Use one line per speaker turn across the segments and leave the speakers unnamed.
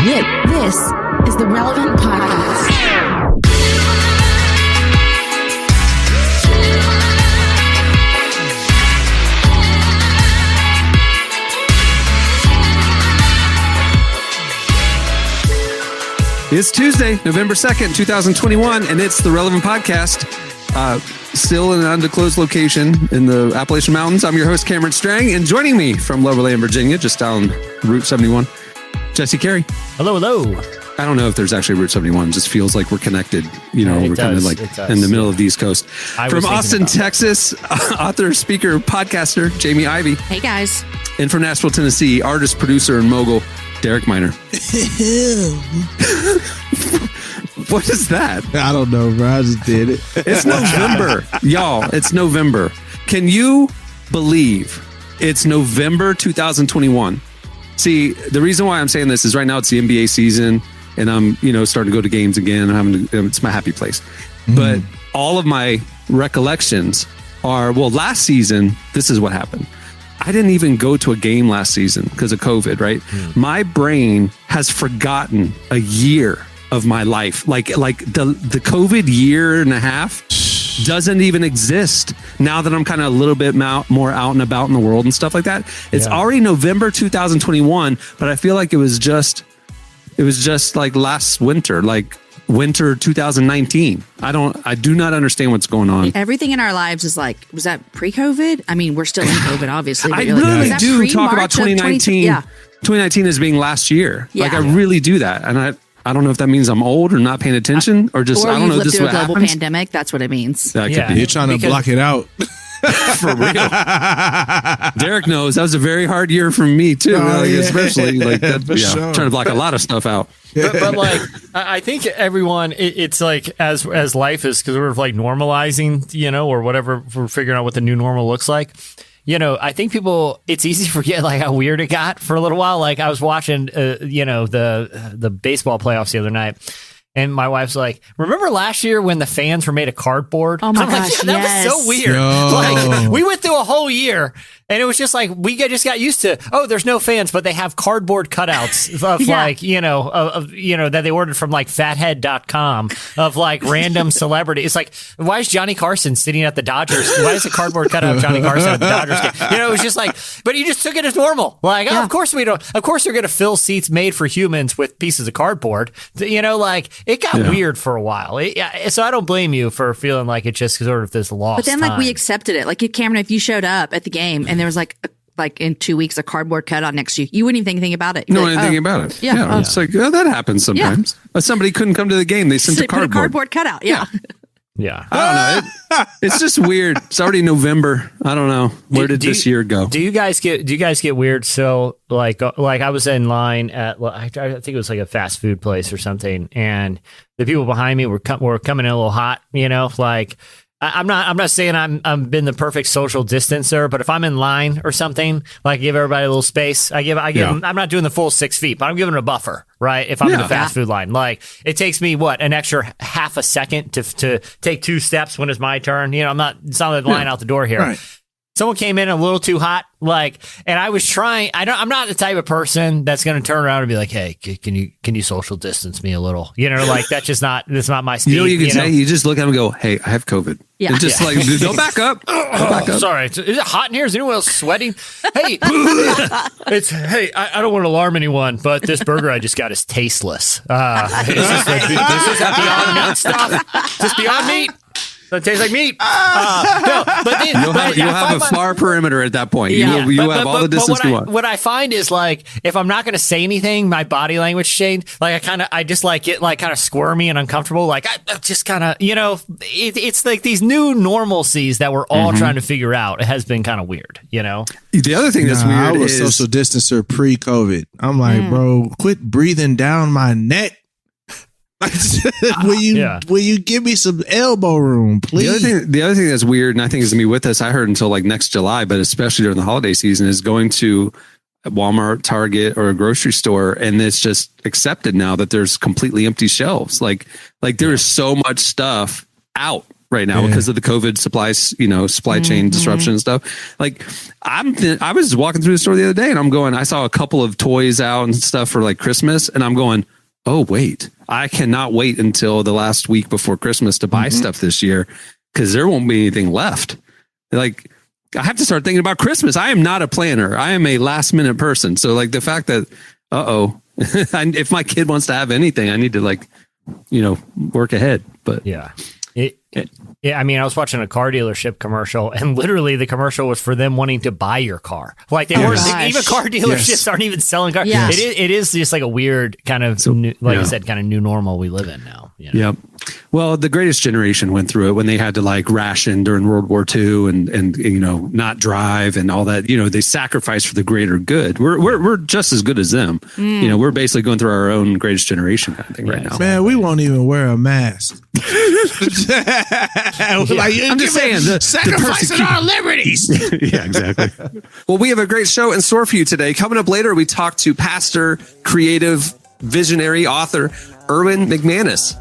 This is the Relevant Podcast.
It's Tuesday, November 2nd, 2021, and it's the Relevant Podcast. Still in an undisclosed location in the Appalachian Mountains. I'm your host, Cameron Strang, and joining me from Loverland, Virginia, just down Route 71, Jesse Carey.
Hello, hello.
I don't know if there's actually Route 71. It just feels like we're connected. You know, we're kind of like in the middle of the East Coast. From Austin, Texas, author, speaker, podcaster, Jamie Ivey.
Hey, guys.
And from Nashville, Tennessee, artist, producer, and mogul, Derek Miner. What is that?
I don't know, bro. I just did it.
It's November. Y'all, it's November. Can you believe it's November 2021? See, the reason why I'm saying this is right now it's the NBA season and I'm, starting to go to games again. It's my happy place. But all of my recollections are, last season, this is what happened. I didn't even go to a game last season because of COVID, right? My brain has forgotten a year of my life. Like the COVID year and a half doesn't even exist now that I'm kind of a little bit more out and about in the world and stuff like that. It's already November 2021, but I feel like it was just like last winter, like winter 2019. I do not understand what's going on.
Everything in our lives is like, was that pre-COVID? I mean, we're still in COVID, obviously.
I really do talk about 2019. 2019 as being last year.
Yeah.
Like I really do that. And I don't know if that means I'm old or not paying attention or just, I don't know.
Lived
This
through
is
a
what
global
happens.
pandemic. That's what it means.
That could be.
You're trying to block it out.
For real. Derek knows that was a very hard year for me too. Especially like that,
sure.
Trying to block a lot of stuff out.
But like, I think everyone, it's like as life is sort of like normalizing, or whatever, we're figuring out what the new normal looks like. I think people, it's easy to forget like how weird it got for a little while. Like I was watching, the baseball playoffs the other night. And my wife's like, remember last year when the fans were made of cardboard?
Oh my
I'm
gosh,
like, that was so weird.
No.
Like we went through a whole year and it was just like, we just got used to, there's no fans, but they have cardboard cutouts of like, that they ordered from like fathead.com of like random celebrity. It's like, why is Johnny Carson sitting at the Dodgers? Why is a cardboard cutout of Johnny Carson at the Dodgers game? It was just like, but you just took it as normal. Like, of course we don't, of course they're going to fill seats made for humans with pieces of cardboard. Like, it got weird for a while. So I don't blame you for feeling like it's just sort of this lost
But then like we accepted it. Like Cameron, if you showed up at the game and there was like in 2 weeks, a cardboard cutout next to you, you wouldn't even think anything about it.
No, I didn't think about it.
Yeah.
It's like, that happens sometimes. Somebody couldn't come to the game. They sent a
Put a cardboard cutout. Yeah.
Yeah.
I don't know. It's just weird. It's already November. I don't know. Where did this year go?
Do you guys get weird? So like I was in line at, I think it was like a fast food place or something. And the people behind me were coming in a little hot, like, I'm not saying I'm been the perfect social distancer, but if I'm in line or something, like give everybody a little space, I give them, I'm not doing the full 6 feet, but I'm giving a buffer, right? If I'm in the fast food line, like it takes me an extra half a second to take 2 steps when it's my turn. I'm not, it's not the line out the door here. Right. Someone came in a little too hot, and I was trying. I'm not the type of person that's going to turn around and be like, "Hey, can you social distance me a little?" That's not my speed.
You can say? You just look at them and go, "Hey, I have COVID."
Yeah.
And just like, don't back up. Back up.
Sorry, is it hot in here? Is anyone else sweating? Hey, I don't want to alarm anyone, but this burger I just got is tasteless. This is Beyond Meat stuff. Just Beyond Meat. It tastes like meat.
You'll have a far perimeter at that point. You have all the distance you want.
What I find is like, if I'm not going to say anything, my body language change. Like I just like get like kind of squirmy and uncomfortable. Like I just kind of, it's like these new normalcies that we're all trying to figure out. It has been kind of weird,
The other thing that's weird
I was
is
social distancer pre-COVID. I'm like, bro, quit breathing down my neck. Will you give me some elbow room, please?
The other thing that's weird, and I think is gonna be with us, I heard until like next July, but especially during the holiday season, is going to Walmart, Target, or a grocery store, and it's just accepted now that there's completely empty shelves. Like there is so much stuff out. right now because of the COVID supply chain disruption and stuff. Like I was walking through the store the other day and I'm going, I saw a couple of toys out and stuff for like Christmas. And I'm going, oh, wait, I cannot wait until the last week before Christmas to buy stuff this year because there won't be anything left. Like, I have to start thinking about Christmas. I am not a planner. I am a last minute person. So like the fact that, if my kid wants to have anything, I need to work ahead. But
yeah. I mean, I was watching a car dealership commercial, and literally the commercial was for them wanting to buy your car. Like they weren't even car dealerships aren't even selling cars.
Yes.
It is just like a weird kind of, I said, kind of new normal we live in now. You know?
Yep. Well, the greatest generation went through it when they had to like ration during World War II and not drive and all that. They sacrificed for the greater good. We're just as good as them. We're basically going through our own greatest generation kind of thing right now.
Man, we won't even wear a mask.
I'm just saying,
sacrificing our liberties.
Yeah, exactly. Well, we have a great show in store for you today. Coming up later, we talk to pastor, creative, visionary, author Erwin McManus.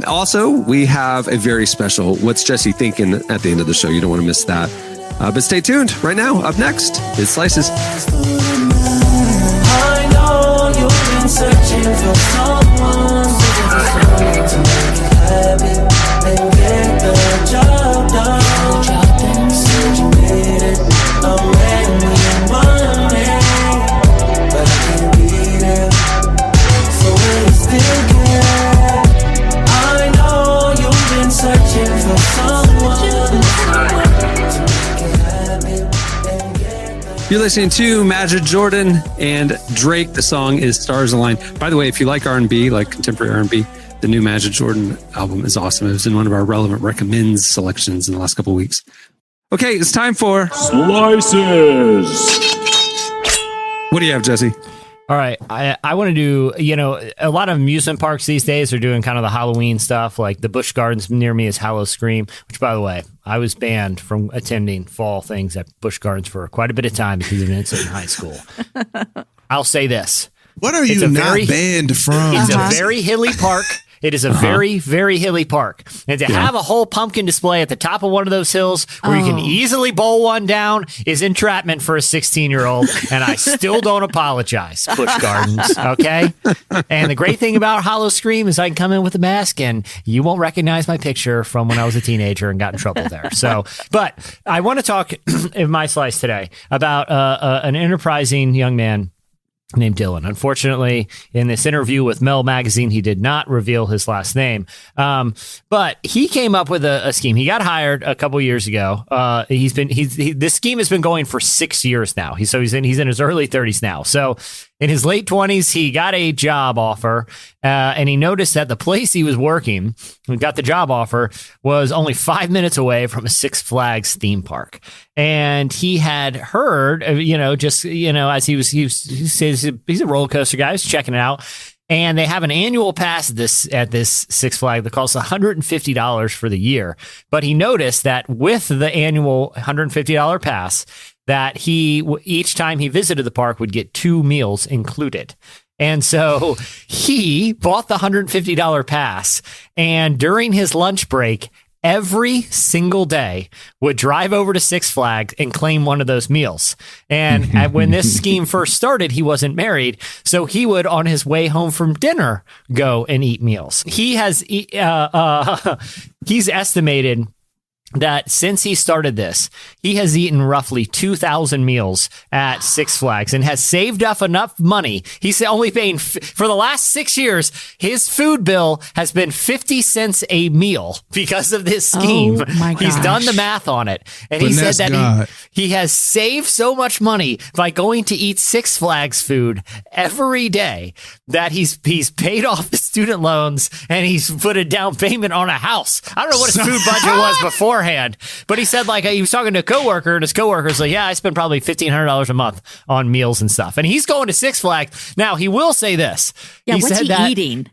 Also, we have a very special What's Jesse Thinking at the end of the show. You don't want to miss that. But stay tuned. Right now, up next is Slices.
I know you've been searching for someone to make you happy and get the job done. Said you made it, I'm ready with money, but I can't be there. So will you still care? I know you've been searching for someone to make you happy and get the.
You're listening to Majid Jordan and Drake. The song is Stars Align. By the way, if you like R&B, like contemporary R&B, the new Majid Jordan album is awesome. It was in one of our relevant recommends selections in the last couple of weeks. Okay, it's time for
Slices.
What do you have, Jesse?
All right. I want to do, a lot of amusement parks these days are doing kind of the Halloween stuff. Like the Busch Gardens near me is Hallow Scream, which, by the way, I was banned from attending fall things at Busch Gardens for quite a bit of time because of an incident in high school. I'll say this.
What are you not banned from?
It's a very hilly park. It is a very, very hilly park. And to have a whole pumpkin display at the top of one of those hills where you can easily bowl one down is entrapment for a 16-year-old. And I still don't apologize, Busch Gardens. Okay? And the great thing about Hallow Scream is I can come in with a mask and you won't recognize my picture from when I was a teenager and got in trouble there. So, but I want to talk in my slice today about an enterprising young man named Dylan. Unfortunately, in this interview with Mel Magazine, he did not reveal his last name. But he came up with a scheme. He got hired a couple years ago. This scheme has been going for 6 years now. He's in his early 30s now. So in his late 20s, he got a job offer, and he noticed that the place he was working, who got the job offer, was only 5 minutes away from a Six Flags theme park. And he had heard, as he says he's a roller coaster guy, he's checking it out. And they have an annual pass at this Six Flags that costs $150 for the year. But he noticed that with the annual $150 pass, that each time he visited the park would get 2 meals included. And so he bought the $150 pass, and during his lunch break, every single day would drive over to Six Flags and claim one of those meals. And when this scheme first started, he wasn't married. So he would, on his way home from dinner, go and eat meals. He's estimated that since he started this, he has eaten roughly 2,000 meals at Six Flags and has saved up enough money. He's only paying, for the last 6 years, his food bill has been 50 cents a meal because of this scheme.
Oh my gosh.
He's done the math on it. And he said that he has saved so much money by going to eat Six Flags food every day that he's paid off the student loans and he's put a down payment on a house. I don't know what his food budget was beforehand, but he said he was talking to a coworker, and his coworker's like, yeah, I spend probably $1,500 a month on meals and stuff. And he's going to Six Flags. Now, he will say this.
Yeah,
he
what's
said
he eating?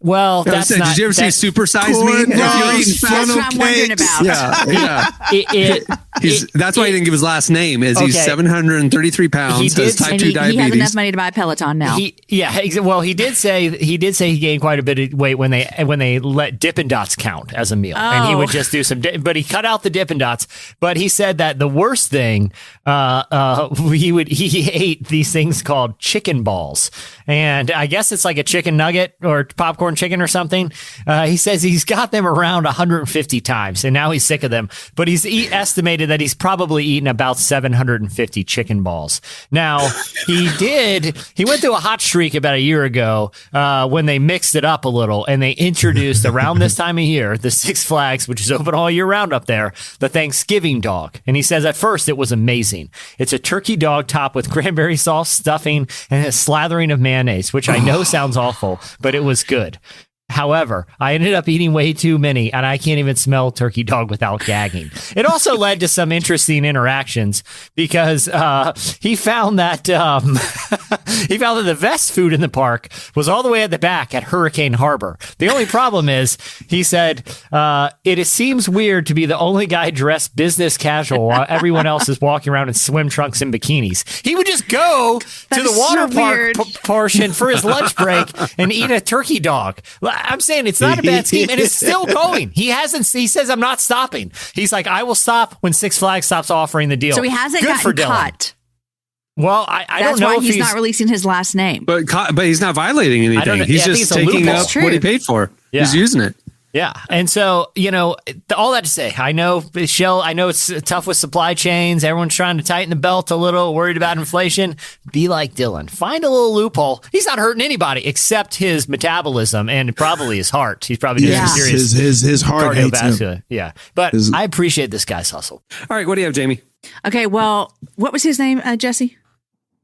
Well, that's not.
Did you ever see Super Size Me?
Corn
If you're
dogs,
eating
That's
funnel
what I'm wondering
cakes.
about.
That's why he didn't give his last name. He's
Okay.
733 pounds.
He
Has
did-
type
And
2
he has
diabetes.
enough money to buy a Peloton now.
He did say he gained quite a bit of weight when they let Dippin' Dots count as a meal, and he would just do some. But he cut out the Dippin' Dots. But he said that the worst thing, he ate these things called chicken balls, and I guess it's like a chicken nugget or popcorn chicken or something. He says he's got them around 150 times, and now he's sick of them. But he's estimated that he's probably eaten about 750 chicken balls. Now he went through a hot streak about a year ago when they mixed it up a little, and they introduced around this time of year the Six Flags, which is open all year round up there, the Thanksgiving dog. And he says at first it was amazing. It's a turkey dog topped with cranberry sauce, stuffing, and a slathering of mayonnaise, which I know sounds awful, but it was good. However, I ended up eating way too many, and I can't even smell turkey dog without gagging. It also led to some interesting interactions because he found that the best food in the park was all the way at the back at Hurricane Harbor. The only problem is, he said, it seems weird to be the only guy dressed business casual while everyone else is walking around in swim trunks and bikinis. He would just go to the water park portion for his lunch break and eat a turkey dog. I'm saying it's not a bad scheme, and it's still going. He says, I'm not stopping. He's like, I will stop when Six Flags stops offering the deal.
So he hasn't
Good for
gotten
Dylan.
caught.
Well, I don't
That's
know
why
if
he's not releasing his last name.
But he's not violating
I don't
anything.
know.
He's
Yeah, I think
just
it's a
taking
loophole.
up
That's true.
what he paid for.
Yeah.
He's using it.
Yeah. And so, all that to say, I know, Shell, I know it's tough with supply chains. Everyone's trying to tighten the belt a little, worried about inflation. Be like Dylan. Find a little loophole. He's not hurting anybody except his metabolism and probably his heart. He's probably doing some serious
his heart hates him.
cardiovascular. Yeah. But I appreciate this guy's hustle.
All right, what do you have, Jamie?
Okay, well, what was his name, Jesse?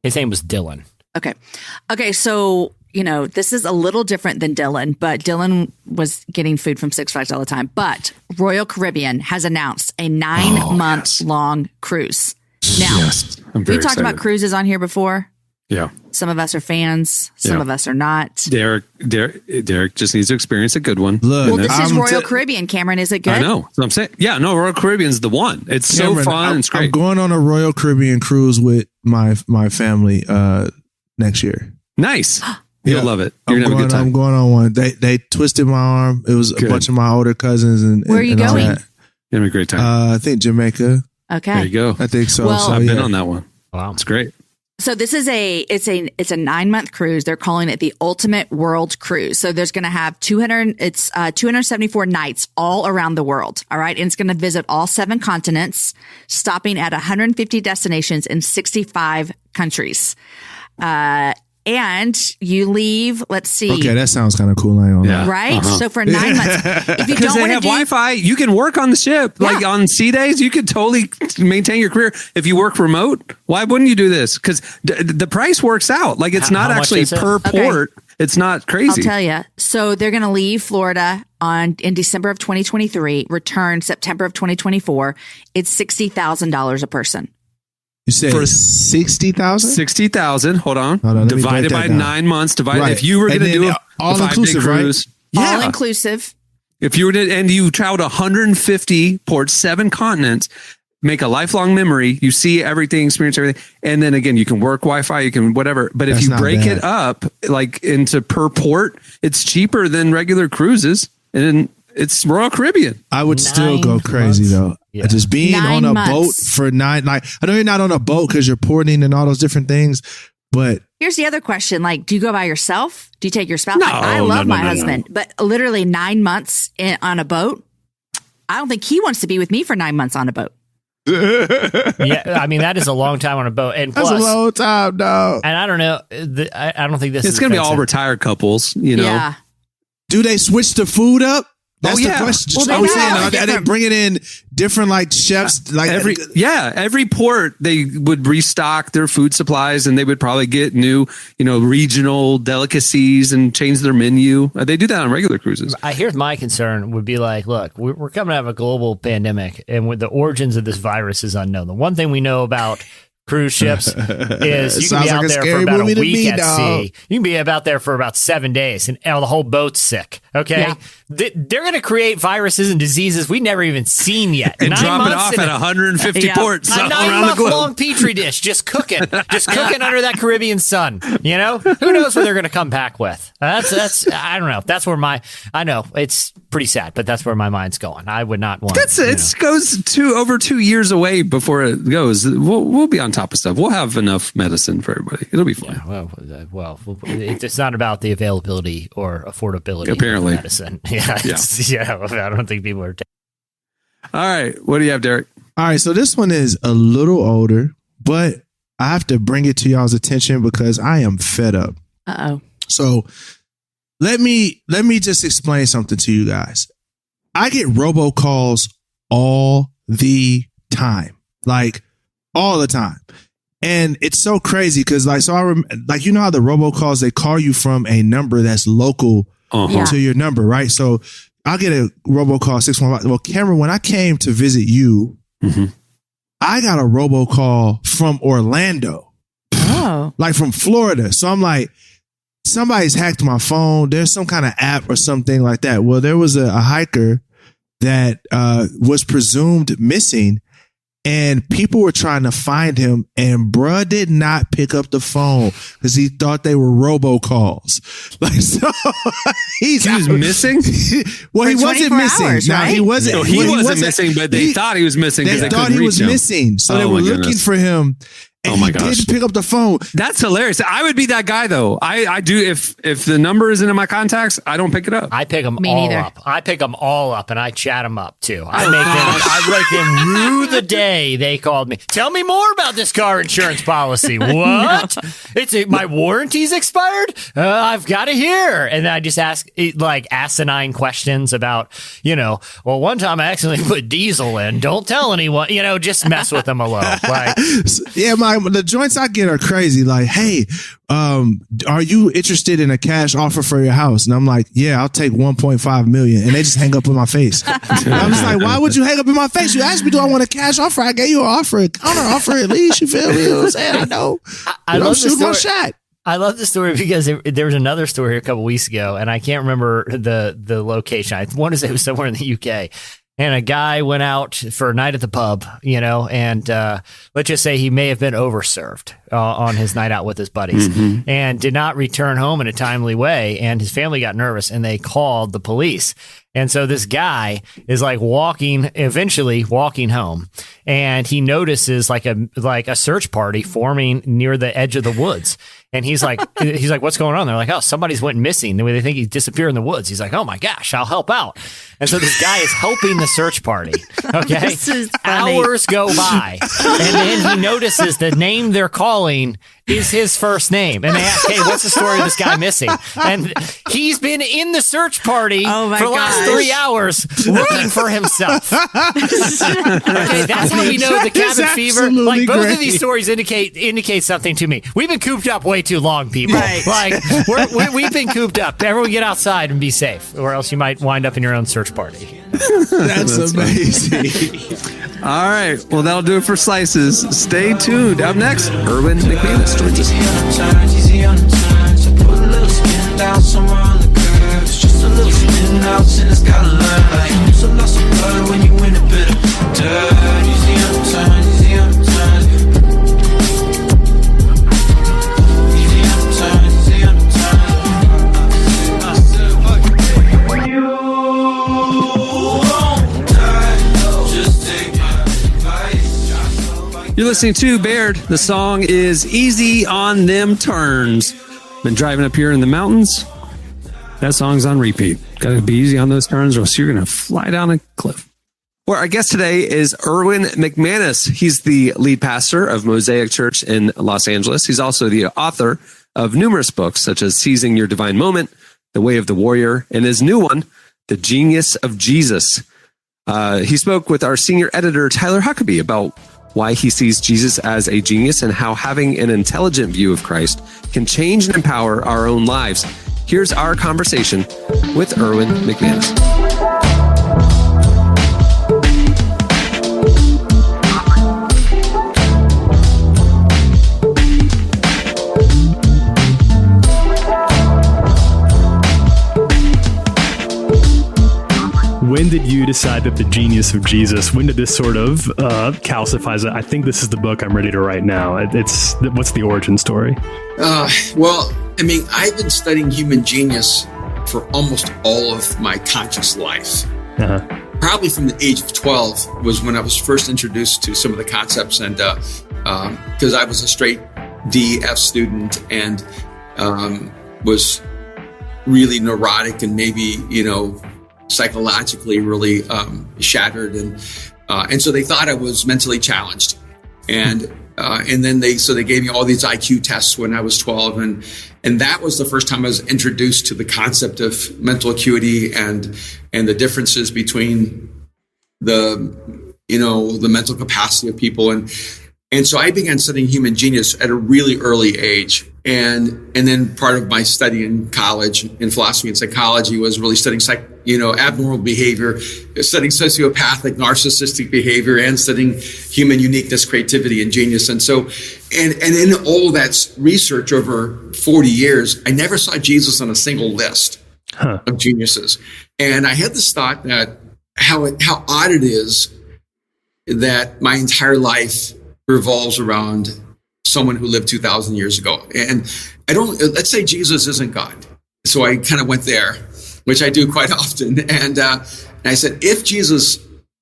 His name was Dylan.
Okay, so, this is a little different than Dylan, but Dylan was getting food from Six Flags all the time. But Royal Caribbean has announced a 9-month long cruise. Now,
I'm very
we've talked
excited.
about cruises on here before.
Yeah.
Some of us are fans. Some
Yeah.
of us are not.
Derek just needs to experience a good one.
Look,
Well, this is
I'm
Royal Caribbean, Cameron. Is it good?
I know. So I'm saying, yeah, no, Royal Caribbean's the one. It's
Cameron,
so fun. It's great.
I'm going on a Royal Caribbean cruise with my family next year.
Nice. You'll
Yeah.
love it. You're going to have a good time.
I'm going on one. They twisted my arm. It was
Good.
a bunch of my older cousins and
Where are you
and all
going?
that.
You're going to have a great time.
I think Jamaica.
Okay.
There you go.
I think so.
Well-
so
I've been
yeah.
on that one.
Wow.
It's great.
So this is it's a 9-month cruise. They're calling it the Ultimate World Cruise. So there's going to have 274 nights all around the world. All right. And it's going to visit all 7 continents, stopping at 150 destinations in 65 countries. And you leave, let's see.
Okay, that sounds kind of cool. I don't know.
Yeah.
Right? So for 9 months, if you
Because
don't
they
want to
have
do
Wi-Fi, you can work on the ship.
Yeah.
Like on sea days, you could totally maintain your career. If you work remote, why wouldn't you do this? Because the price works out. Like it's not
How much
actually
is it?
per
Okay.
port. It's not
I'll
crazy.
tell you. So they're going to leave Florida in December of 2023, return September of 2024. It's $60,000 a person.
You said
For
60,000?
60,000. Hold on.
Hold on, let me
Divided
break
by
that down.
9 months. Divided.
Right.
If you were
And
going to
then
do
all
a 5-day
inclusive, right?
cruise,
All
yeah.
inclusive.
If you were to, and you traveled 150 ports, 7 continents, make a lifelong memory. You see everything, experience everything, and then again, you can work Wi-Fi, you can whatever. But if
That's
you
not
break
bad.
it up like into per port, it's cheaper than regular cruises, and it's Royal Caribbean.
I would still
9
go crazy
months?
though.
Yeah.
Just being
9
on a
months.
boat for 9, like I know you're not on a boat because you're porting and all those different things, but
Here's the other question. Like, do you go by yourself? Do you take your spouse?
No,
Like, I
no,
love
no,
my
no,
husband, but literally 9 months on a boat. I don't think he wants to be with me for 9 months on a boat.
Yeah. I mean, that is a long time on a boat. And
that's
plus,
a long time, dog.
and I don't know, I don't think this
It's
is
going to be all
offensive.
retired couples, you know.
Yeah.
Do they switch the food up? That's
yeah.
the question.
Well, they
Are we
got
saying
all
are they
different-
bringing in different like chefs? Like
Every port they would restock their food supplies, and they would probably get new, regional delicacies and change their menu. They do that on regular cruises.
Here's my concern would be like, look, we're coming out of a global pandemic, and with the origins of this virus is unknown. The one thing we know about cruise ships is you can be out there for about a week at sea. You can be about there for about 7 days and the whole boat's sick. Okay. Yeah. They're going to create viruses and diseases we never even seen yet.
And drop it off at 150 ports
a
around the globe.
long petri dish, just cooking under that Caribbean sun. You know, who knows what they're going to come back with? That's I don't know. That's where I know it's pretty sad, but that's where my mind's going. I would not want.
It goes over 2 years away before it goes. We'll be on top of stuff. We'll have enough medicine for everybody. It'll be fine.
Yeah, well, it's not about the availability or affordability
apparently
of medicine. Yeah, I don't think people are.
All right, what do you have, Derek?
All right, so this one is a little older, but I have to bring it to y'all's attention because I am fed up.
Uh-oh.
So let me just explain something to you guys. I get robocalls all the time, like all the time. And it's so crazy because you know how the robocalls, they call you from a number that's local to your number, right? So I'll get a robocall 615. Well, Cameron, when I came to visit you, I got a robocall from Orlando, like from Florida. So I'm like, somebody's hacked my phone. There's some kind of app or something like that. Well, there was a hiker that was presumed missing. And people were trying to find him, and bruh did not pick up the phone because he thought they were robocalls. Like, so
he was missing.
Well, he wasn't missing.
Hours, right?
No, he wasn't.
No, he wasn't missing, but they thought he was missing.
They thought he was missing, so they were looking for him. And he didn't pick up the phone.
That's hilarious. I would be that guy though. I do if the number isn't in my contacts, I don't pick it up.
I pick them all up. I pick them all up and I chat them up too. I make them rue the day they called me. Tell me more about this car insurance policy. What? My warranty's expired? I've got to hear. And then I just ask like asinine questions about, one time I accidentally put diesel in. Don't tell anyone. Just mess with them alone. Like,
yeah, the joints I get are crazy. Like, hey, are you interested in a cash offer for your house? And I'm like, yeah, I'll take 1.5 million. And they just hang up in my face. And I'm just like, why would you hang up in my face? You asked me, do I want a cash offer? I gave you an offer, a counter offer at least. You feel me? You know what I'm saying? I know. I love shooting my shot.
I love the story because there was another story a couple weeks ago, and I can't remember the location. I want to say it was somewhere in the UK. And a guy went out for a night at the pub, and let's just say he may have been overserved on his night out with his buddies and did not return home in a timely way. And his family got nervous and they called the police. And so this guy is like eventually walking home, and he notices like a search party forming near the edge of the woods. And he's like, what's going on? They're like, oh, somebody's went missing. They think he disappeared in the woods. He's like, oh my gosh, I'll help out. And so this guy is helping the search party. Okay.
This is funny.
Hours go by. And then he notices the name they're calling is his first name. And they ask, hey, what's the story of this guy missing? And he's been in the search party for the last 3 hours looking for himself. Okay, that's how we know the cabin fever. Like both of these stories indicate something to me. We've been cooped up way too long, people.
Right.
Like we've been cooped up. Everyone get outside and be safe, or else you might wind up in your own search party.
That's amazing.
All right. Well, that'll do it for Slices. Stay tuned. Up next, Erwin McManus joins us.
Easy on the turns. So put a little spin down somewhere on the curve. It's just a little spin out, and it's gotta learn. Like, it's a loss of blood when you win a bit of dirt. Easy on the turns, easy on the turns. Easy on the turns, easy on the turns. When you won't die, just take my advice.
You're listening to Baird. The song is Easy on Them Turns. Been driving up here in the mountains. That song's on repeat. Gotta be easy on those turns or else you're gonna fly down a cliff. Well, our guest today is Erwin McManus. He's the lead pastor of Mosaic Church in Los Angeles. He's also the author of numerous books such as Seizing Your Divine Moment, The Way of the Warrior, and his new one, The Genius of Jesus. He spoke with our senior editor, Tyler Huckabee, about why he sees Jesus as a genius and how having an intelligent view of Christ can change and empower our own lives. Here's our conversation with Erwin McManus.
when did you decide that the genius of Jesus, when did this sort of calcify that I think this is the book I'm ready to write now? What's the origin story?
Well, I mean, I've been studying human genius for almost all of my conscious life. Probably from the age of 12 was when I was first introduced to some of the concepts, and because I was a straight D, F student, and was really neurotic and maybe, psychologically really shattered, and so they thought I was mentally challenged, and then they gave me all these IQ tests when I was 12, and that was the first time I was introduced to the concept of mental acuity and the differences between the mental capacity of people, and so I began studying human genius at a really early age. And then part of my study in college in philosophy and psychology was really studying abnormal behavior, studying sociopathic, narcissistic behavior, and studying human uniqueness, creativity, and genius. And so, and in all that research over 40 years, I never saw Jesus on a single list of geniuses. And I had this thought that how odd it is that my entire life revolves around someone who lived 2,000 years ago. And let's say Jesus isn't God. So I kind of went there, which I do quite often. And I said, if Jesus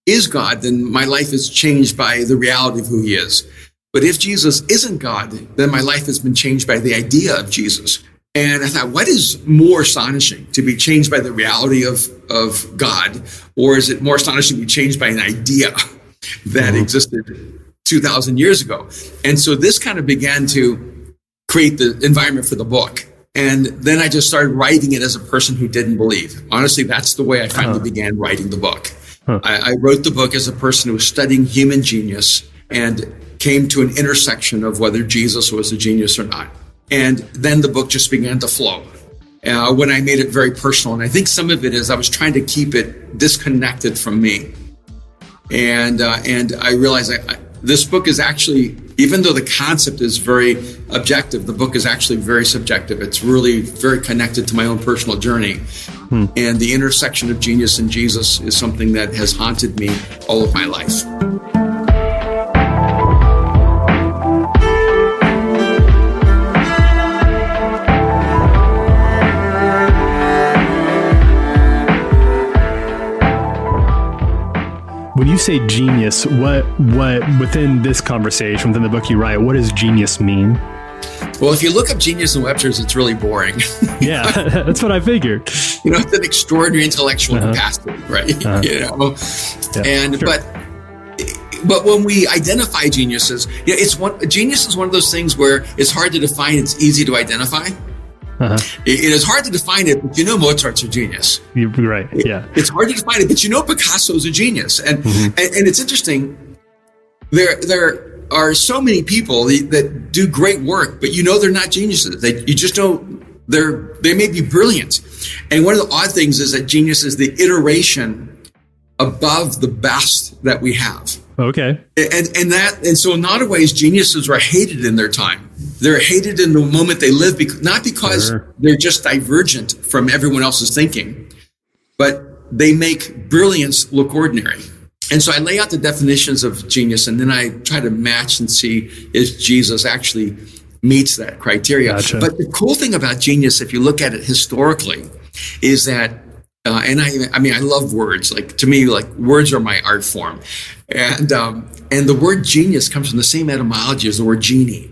is God, then my life is changed by the reality of who he is. But if Jesus isn't God, then my life has been changed by the idea of Jesus. And I thought, what is more astonishing, to be changed by the reality of God? Or is it more astonishing to be changed by an idea that existed 2,000 years ago? And so this kind of began to create the environment for the book. And then I just started writing it as a person who didn't believe. Honestly, that's the way I finally began writing the book. I wrote the book as a person who was studying human genius and came to an intersection of whether Jesus was a genius or not. And then the book just began to flow when I made it very personal. And I think some of it is I was trying to keep it disconnected from me. And I realized this book is actually, even though the concept is very objective, the book is actually very subjective. It's really very connected to my own personal journey. And the intersection of genius and Jesus is something that has haunted me all of my life.
When you say genius, what within this conversation, within the book you write, what does genius mean?
Well, if you look up genius in Webster's, it's really boring.
Yeah, that's what I figured.
It's an extraordinary intellectual capacity, right?
Yeah,
And
sure.
but when we identify geniuses, genius is one of those things where it's hard to define. It's easy to identify. It is hard to define it, but Mozart's a genius.
You're right. Yeah.
It's hard to define it, but Picasso's a genius. And and it's interesting. There are so many people that do great work, but they're not geniuses. You just don't. They may be brilliant. And one of the odd things is that genius is the iteration above the best that we have.
Okay.
And so in a lot of ways, geniuses are hated in their time. They're hated in the moment they live, not because they're just divergent from everyone else's thinking, but they make brilliance look ordinary. And so I lay out the definitions of genius, and then I try to match and see if Jesus actually meets that criteria.
Gotcha.
But the cool thing about genius, if you look at it historically, is that and I love words. Like, to me, like, words are my art form. And the word genius comes from the same etymology as the word genie.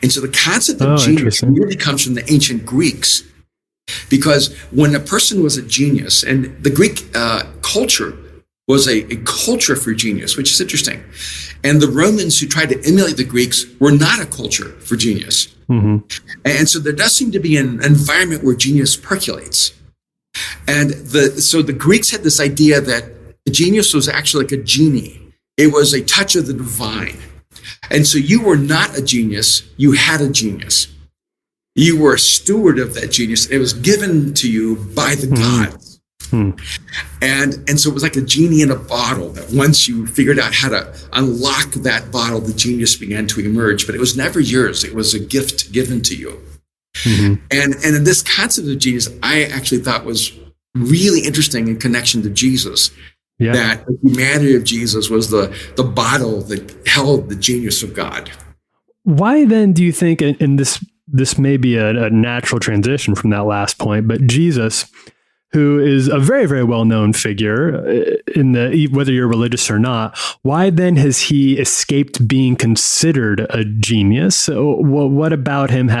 And so the concept of genius really comes from the ancient Greeks. Because when a person was a genius, and the Greek culture was a culture for genius, which is interesting. And the Romans who tried to emulate the Greeks were not a culture for genius. And so there does seem to be an environment where genius percolates. And so the Greeks had this idea that genius was actually like a genie. It was a touch of the divine. And so you were not a genius, you had a genius. You were a steward of that genius. It was given to you by the gods. And so it was like a genie in a bottle that once you figured out how to unlock that bottle, the genius began to emerge. But it was never yours. It was a gift given to you. And this concept of genius, I actually thought was really interesting in connection to Jesus.
Yeah.
That the humanity of Jesus was the bottle that held the genius of God.
Why then do you think, and this may be a natural transition from that last point, but Jesus, who is a very, very well-known figure whether you're religious or not, why then has he escaped being considered a genius? So what about him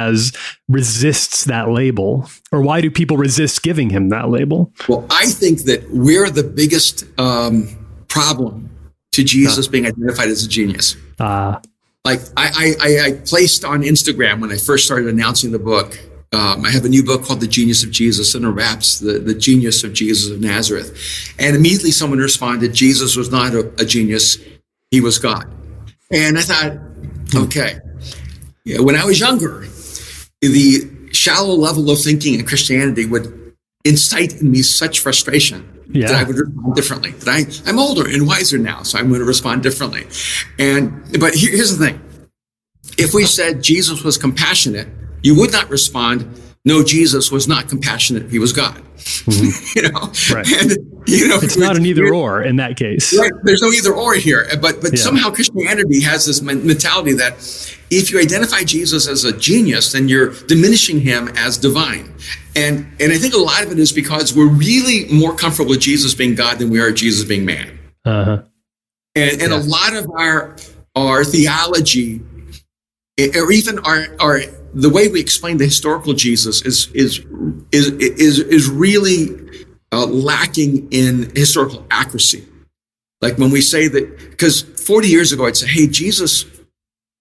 resists that label? Or why do people resist giving him that label?
Well, I think that we're the biggest problem to Jesus being identified as a genius. Like I placed on Instagram when I first started announcing the book, I have a new book called The Genius of Jesus, and it wraps the genius of Jesus of Nazareth. And immediately someone responded, Jesus was not a genius, he was God. And I thought, okay. Yeah, when I was younger, the shallow level of thinking in Christianity would incite in me such frustration that I would respond differently. That I'm older and wiser now, so I'm going to respond differently. But here's the thing. If we said Jesus was compassionate, you would not respond, no, Jesus was not compassionate, he was God.
Mm-hmm. Right.
And,
it's not an either or in that case.
Right. There's no either or here. But somehow Christianity has this mentality that if you identify Jesus as a genius, then you're diminishing him as divine. And I think a lot of it is because we're really more comfortable with Jesus being God than we are Jesus being man.
Uh-huh.
And a lot of our theology, or even our the way we explain the historical Jesus is really lacking in historical accuracy. Like when we say that, because 40 years ago I'd say, hey, Jesus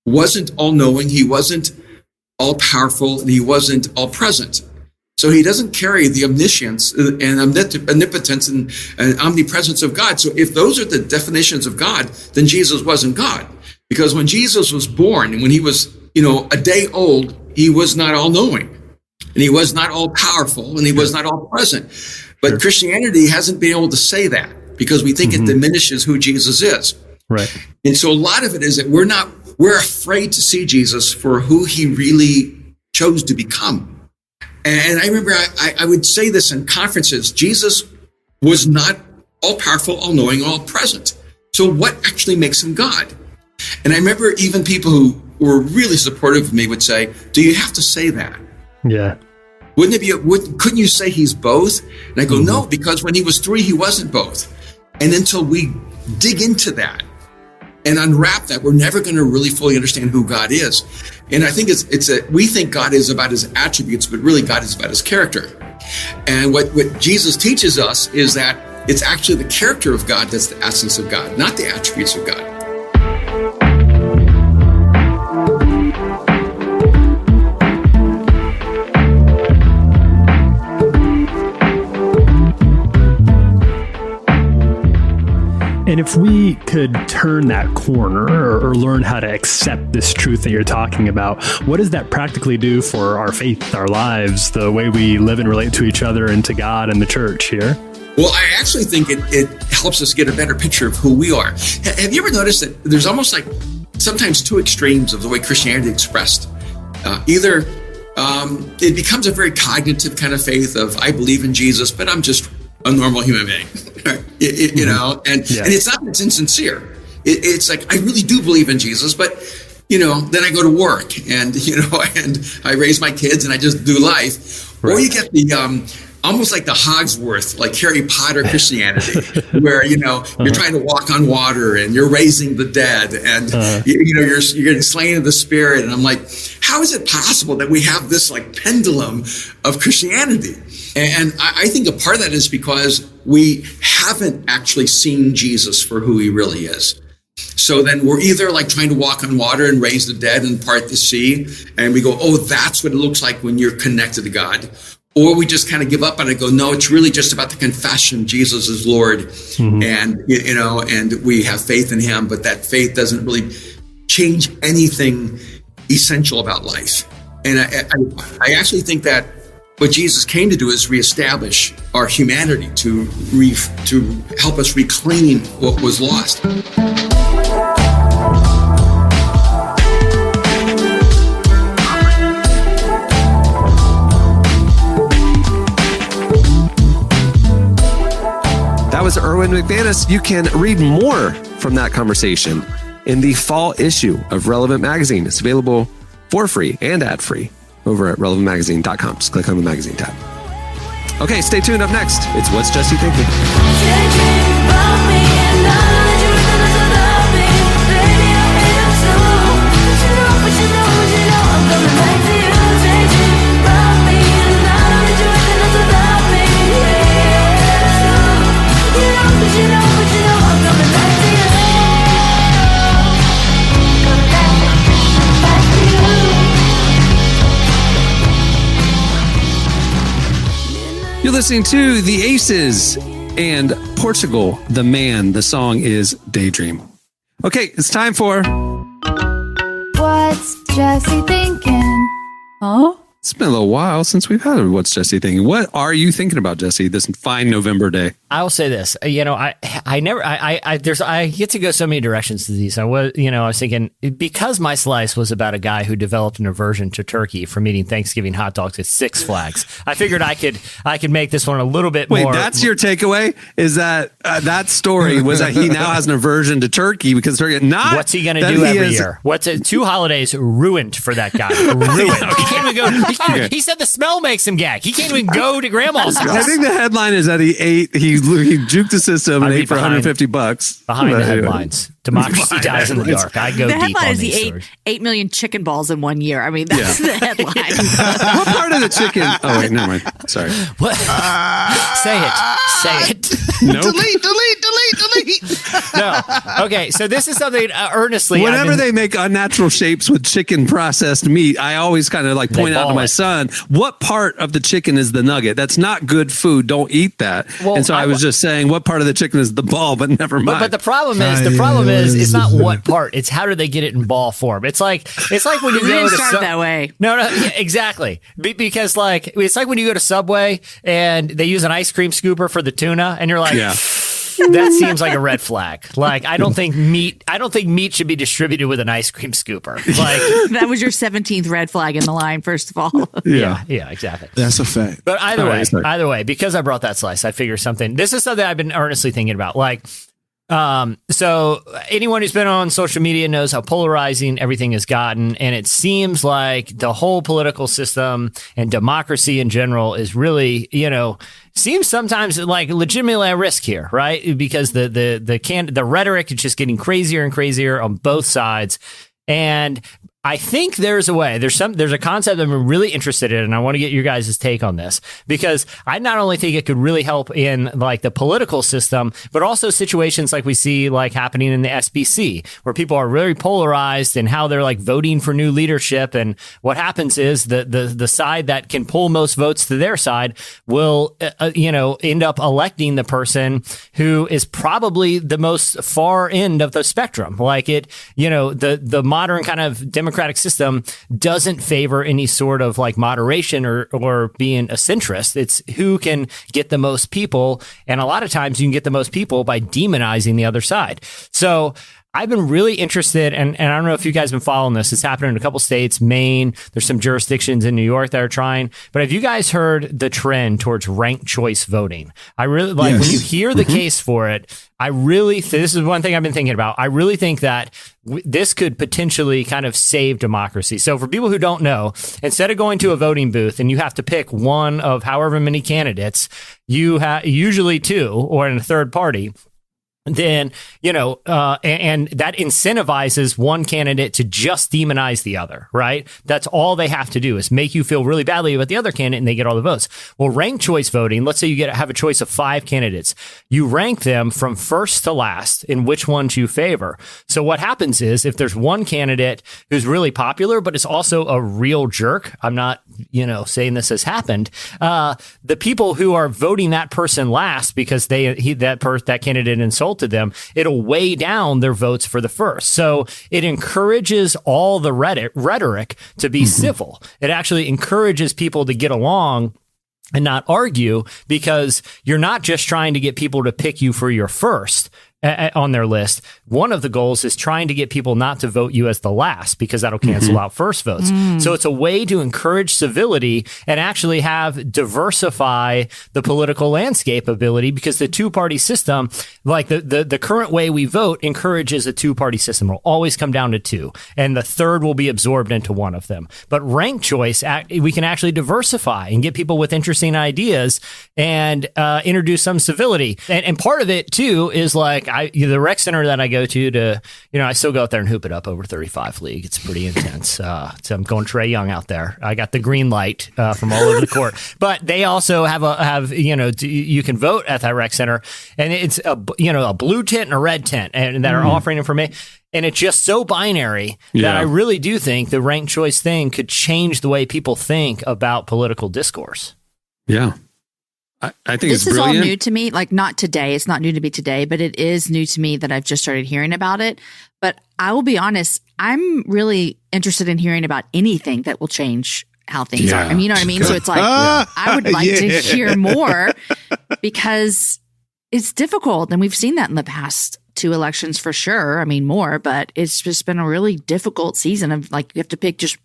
wasn't all knowing, he wasn't all powerful, and he wasn't all present. So he doesn't carry the omniscience and omnipotence and omnipresence of God. So if those are the definitions of God, then Jesus wasn't God. Because when Jesus was born and when he was, a day old, he was not all knowing and he was not all powerful and he was not all present. But Christianity hasn't been able to say that because we think it diminishes who Jesus is.
Right.
And so a lot of it is that we're afraid to see Jesus for who he really chose to become. And I remember I would say this in conferences, Jesus was not all powerful, all knowing, all present. So what actually makes him God? And I remember even people who were really supportive of me would say, do you have to say that?
Yeah.
Couldn't you say he's both? And I go, no, because when he was 3, he wasn't both. And until we dig into that and unwrap that, we're never going to really fully understand who God is. And I think we think God is about his attributes, but really God is about his character. And what Jesus teaches us is that it's actually the character of God that's the essence of God, not the attributes of God.
And if we could turn that corner or learn how to accept this truth that you're talking about, what does that practically do for our faith, our lives, the way we live and relate to each other and to God and the church here?
Well, I actually think it helps us get a better picture of who we are. Have you ever noticed that there's almost like sometimes two extremes of the way Christianity is expressed? Either it becomes a very cognitive kind of faith of, I believe in Jesus, but I'm just a normal human being, and it's not that it's insincere. It's like, I really do believe in Jesus, but, then I go to work and, and I raise my kids and I just do life. Right. Or you get the, almost like the Hogsworth, like Harry Potter Christianity, where, you're trying to walk on water and you're raising the dead and, you're getting slain of the spirit. And I'm like, how is it possible that we have this like pendulum of Christianity? And I think a part of that is because we haven't actually seen Jesus for who he really is. So then we're either like trying to walk on water and raise the dead and part the sea. And we go, oh, that's what it looks like when you're connected to God. Or we just kind of give up and I go, no, it's really just about the confession. Jesus is Lord. And, and we have faith in him, but that faith doesn't really change anything essential about life. And I actually think that what Jesus came to do is reestablish our humanity, to help us reclaim what was lost.
was Erwin McManus. You can read more from that conversation in the fall issue of Relevant Magazine. It's available for free and ad-free over at relevantmagazine.com. Just click on the magazine tab. Okay, stay tuned. Up next, it's What's Jesse Thinking? You're listening to The Aces and Portugal, the Man. The song is Daydream. Okay, it's time for
What's Jesse thinking? Huh?
It's been a little while since we've had a What's Jesse Thinking. What are you thinking about, Jesse, this fine November day?
I will say this, I get to go so many directions to these. I was thinking, because my slice was about a guy who developed an aversion to turkey from eating Thanksgiving hot dogs at Six Flags. I figured I could make this one a little bit more.
Wait, that's your takeaway? Is that that story was that he now has an aversion to turkey because turkey? Not
what's he going to do every year? What's it? 2 holidays ruined for that guy. Ruined. He can't even go. He said the smell makes him gag. He can't even go to grandma's house.
I think the headline is that he juked the system and ate for $150.
Behind the headlines. Democracy dies in the dark. I go
the
deep
headline
on
is
these
he
stories.
ate 8 million chicken balls in 1 year. I mean, that's the headline.
What part of the chicken? Oh, wait, never mind. Sorry.
What? Say it.
Nope.
Delete.
No. Okay, so this is something earnestly.
Whenever they make unnatural shapes with chicken processed meat, I always kind of like point out to my son, what part of the chicken is the nugget? That's not good food. Don't eat that. Well, and so I was just saying, what part of the chicken is the ball? But never mind.
But the problem is, it's not what part. It's how do they get it in ball form? It's like when you go to
start that way.
No, yeah, exactly. Because it's like when you go to Subway and they use an ice cream scooper for the tuna, and you're like. Yeah. That seems like a red flag. Like, I don't think meat should be distributed with an ice cream scooper. Like,
that was your 17th red flag in the line, first of all.
Yeah, exactly.
That's a fact.
But either way, because I brought that slice, I figure this is something I've been earnestly thinking about. Like, so anyone who's been on social media knows how polarizing everything has gotten. And it seems like the whole political system and democracy in general is really, seems sometimes like legitimately at risk here, right? Because the rhetoric is just getting crazier and crazier on both sides. And I think there's a way. There's a concept that I'm really interested in, and I want to get your guys' take on this, because I not only think it could really help in like the political system, but also situations like we see like happening in the SBC, where people are really polarized and how they're like voting for new leadership. And what happens is the side that can pull most votes to their side will, end up electing the person who is probably the most far end of the spectrum. Like the modern kind of democratic system doesn't favor any sort of like moderation or being a centrist. It's who can get the most people. And a lot of times you can get the most people by demonizing the other side. So I've been really interested, and I don't know if you guys have been following this. It's happening in a couple states, Maine. There's some jurisdictions in New York that are trying. But have you guys heard the trend towards ranked choice voting? I really like when you hear the case for it. This is one thing I've been thinking about. I really think that this could potentially kind of save democracy. So for people who don't know, instead of going to a voting booth and you have to pick one of however many candidates, you have usually 2 or in a third party. Then, and that incentivizes one candidate to just demonize the other, right? That's all they have to do is make you feel really badly about the other candidate and they get all the votes. Well, ranked choice voting, let's say you have a choice of 5 candidates. You rank them from first to last in which ones you favor. So what happens is if there's one candidate who's really popular, but is also a real jerk, I'm not, saying this has happened, the people who are voting that person last because that candidate insulted them, it'll weigh down their votes for the first. So it encourages all the rhetoric to be civil. It actually encourages people to get along and not argue, because you're not just trying to get people to pick you for your first. on their list. One of the goals is trying to get people not to vote you as the last, because that'll cancel out first votes. So it's a way to encourage civility and actually diversify the political landscape ability, because the two-party system, like the current way we vote, encourages a two-party system. It'll always come down to two, and the third will be absorbed into one of them. But ranked choice, we can actually diversify and get people with interesting ideas and introduce some civility. And part of it too is like the rec center that I go to, I still go out there and hoop it up over 35 league. It's pretty intense. So I'm going Trae Young out there. I got the green light from all over the court. But they also have you can vote at that rec center, and it's a blue tent and a red tent, and that are offering information. And it's just so binary that I really do think the ranked choice thing could change the way people think about political discourse.
Yeah. I think
this
it's brilliant.
This is all new to me. Like, not today. It's not new to me today, but it is new to me that I've just started hearing about it. But I will be honest, I'm really interested in hearing about anything that will change how things are. I mean, you know what I mean? So it's like, I would like to hear more, because it's difficult. And we've seen that in the past 2 elections for sure. I mean, more, but it's just been a really difficult season of, like, you have to pick, just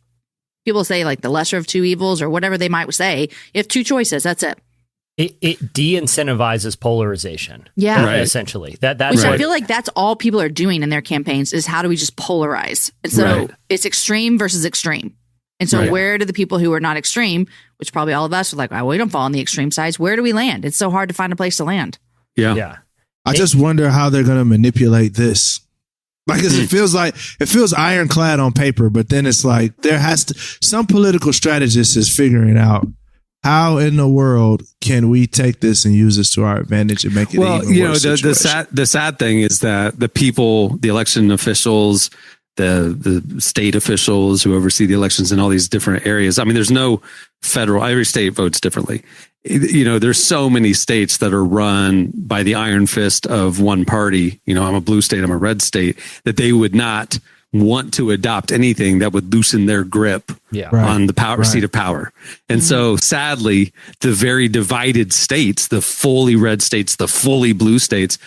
people say like the lesser of two evils or whatever they might say. You have 2 choices. That's it.
It de-incentivizes polarization.
Yeah.
Right.
Essentially. That's
Which
what,
I feel like that's all people are doing in their campaigns, is how do we just polarize? And so it's extreme versus extreme. And so where do the people who are not extreme, which probably all of us are like, oh, we don't fall on the extreme sides, where do we land? It's so hard to find a place to land.
Yeah.
I just wonder how they're going to manipulate this. Like, 'cause it feels ironclad on paper, but then it's like some political strategist is figuring out, how in the world can we take this and use this to our advantage and make it even worse?
The sad thing is that the people, the election officials, the state officials who oversee the elections in all these different areas. I mean, there's no federal, every state votes differently. There's so many states that are run by the iron fist of one party. I'm a blue state, I'm a red state, that they would not want to adopt anything that would loosen their grip on the seat of power. And so sadly, the very divided states, the fully red states, the fully blue states,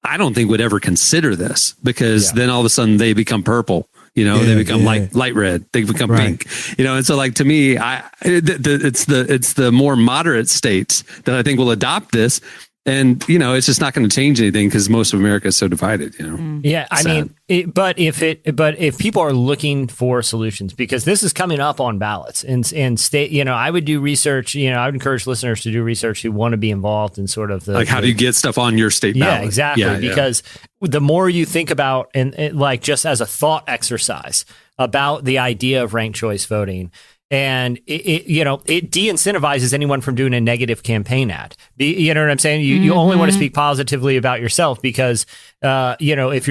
I don't think would ever consider this, because then all of a sudden they become purple. They become light red. They become pink. And so, like, to me, it's the more moderate states that I think will adopt this. And, it's just not going to change anything, because most of America is so divided,
Yeah, I mean, but if people are looking for solutions, because this is coming up on ballots and state, I would do research, I would encourage listeners to do research who want to be involved in sort of
how do you get stuff on your state ballot?
Yeah, exactly. Because the more you think about, and like, just as a thought exercise about the idea of ranked choice voting, and it de-incentivizes anyone from doing a negative campaign ad. You know what I'm saying? You only want to speak positively about yourself, because if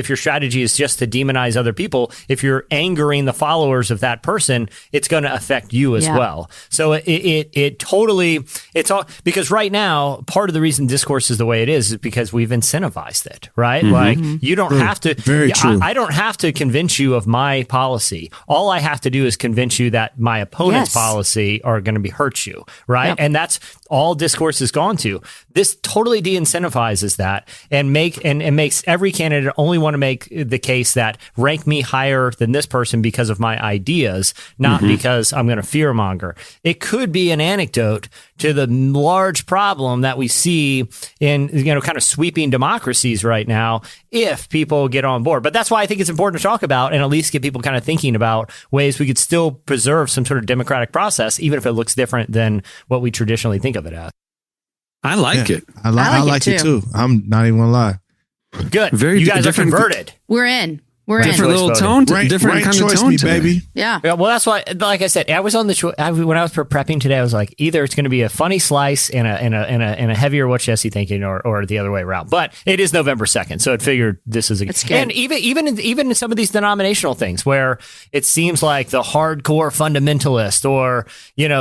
your strategy is just to demonize other people, if you're angering the followers of that person, it's going to affect you as well. So it's all, because right now, part of the reason discourse is the way it is because we've incentivized it, right? Like, you don't have to.
Very true.
I don't have to convince you of my policy. All I have to do is convince you that my opponent's policy are going to hurt you, right? And that's all discourse has gone to. This totally de-incentivizes that and makes every candidate only want to make the case that rank me higher than this person because of my ideas, not because I'm going to fearmonger. It could be an anecdote to the large problem that we see in, kind of sweeping democracies right now, if people get on board. But that's why I think it's important to talk about and at least get people kind of thinking about ways we could still preserve some sort of democratic process, even if it looks different than what we traditionally think of it as.
I like it.
I like it too. I'm not even gonna lie.
Good. You guys are converted.
We're in. We're
different
in.
little tone, different kind of tone,
baby.
Yeah.
Well, that's why, like I said, I was on when I was prepping today, I was like, either it's going to be a funny slice and a heavier what's Jesse thinking, or the other way around. But it is November 2nd, so it figured this is and even in some of these denominational things where it seems like the hardcore fundamentalist or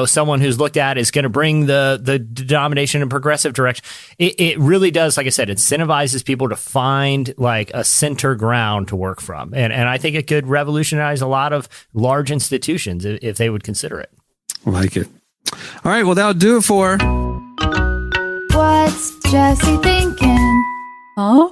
someone who's looked at is going to bring the denomination in progressive direction. It really does, like I said, incentivizes people to find like a center ground to work from. And I think it could revolutionize a lot of large institutions if they would consider it.
I like it. All right. Well, that'll do it for
What's Jesse thinking? Huh?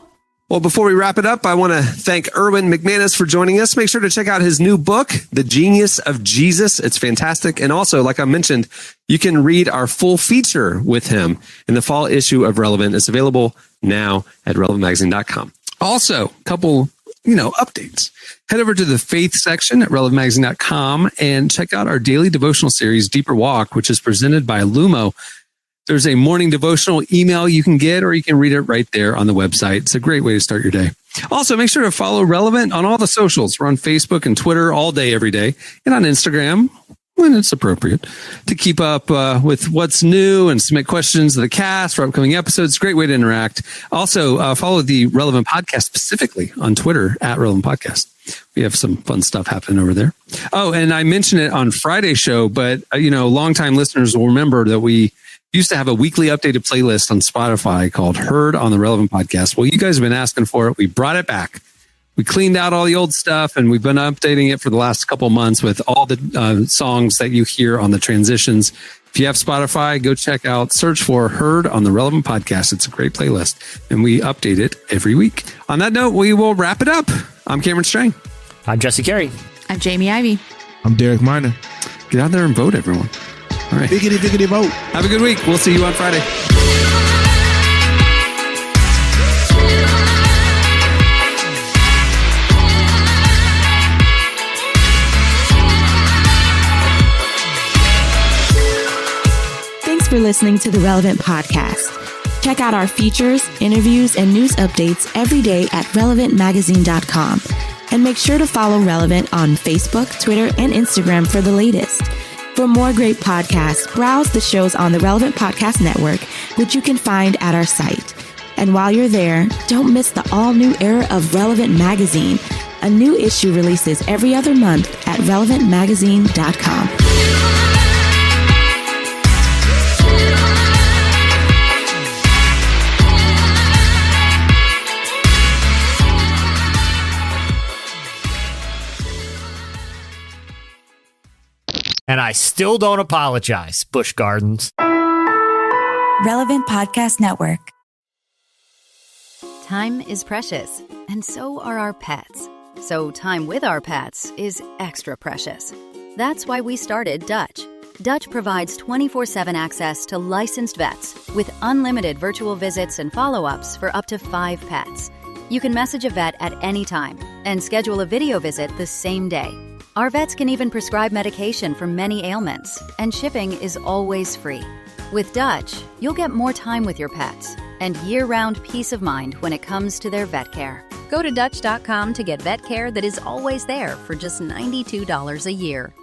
Well, before we wrap it up, I want to thank Erwin McManus for joining us. Make sure to check out his new book, The Genius of Jesus. It's fantastic. And also, like I mentioned, you can read our full feature with him in the fall issue of Relevant. It's available now at relevantmagazine.com. Also, a couple, updates. Head over to the faith section at relevantmagazine.com and check out our daily devotional series, Deeper Walk, which is presented by Lumo. There's a morning devotional email you can get, or you can read it right there on the website. It's a great way to start your day. Also, make sure to follow Relevant on all the socials. We're on Facebook and Twitter all day, every day, and on Instagram when it's appropriate, to keep up with what's new and submit questions to the cast for upcoming episodes. Great way to interact. Also, follow the Relevant Podcast specifically on Twitter at Relevant Podcast. We have some fun stuff happening over there. Oh, and I mentioned it on Friday's show, but, longtime listeners will remember that we used to have a weekly updated playlist on Spotify called Heard on the Relevant Podcast. Well, you guys have been asking for it. We brought it back. We cleaned out all the old stuff, and we've been updating it for the last couple of months with all the songs that you hear on the transitions. If you have Spotify, go search for Heard on the Relevant Podcast. It's a great playlist, and we update it every week. On that note, we will wrap it up. I'm Cameron Strang.
I'm Jesse Carey.
I'm Jamie Ivey.
I'm Derek Miner.
Get out there and vote, everyone. All right.
Biggity vote.
Have a good week. We'll see you on Friday.
Thanks for listening to the Relevant Podcast. Check out our features, interviews, and news updates every day at relevantmagazine.com. And make sure to follow Relevant on Facebook, Twitter, and Instagram for the latest. For more great podcasts, browse the shows on the Relevant Podcast Network, which you can find at our site. And while you're there, don't miss the all-new era of Relevant Magazine. A new issue releases every other month at relevantmagazine.com.
And I still don't apologize, Busch Gardens.
Relevant Podcast Network.
Time is precious, and so are our pets. So time with our pets is extra precious. That's why we started Dutch. Dutch provides 24/7 access to licensed vets with unlimited virtual visits and follow-ups for up to 5 pets. You can message a vet at any time and schedule a video visit the same day. Our vets can even prescribe medication for many ailments, and shipping is always free. With Dutch, you'll get more time with your pets and year-round peace of mind when it comes to their vet care. Go to Dutch.com to get vet care that is always there for just $92 a year.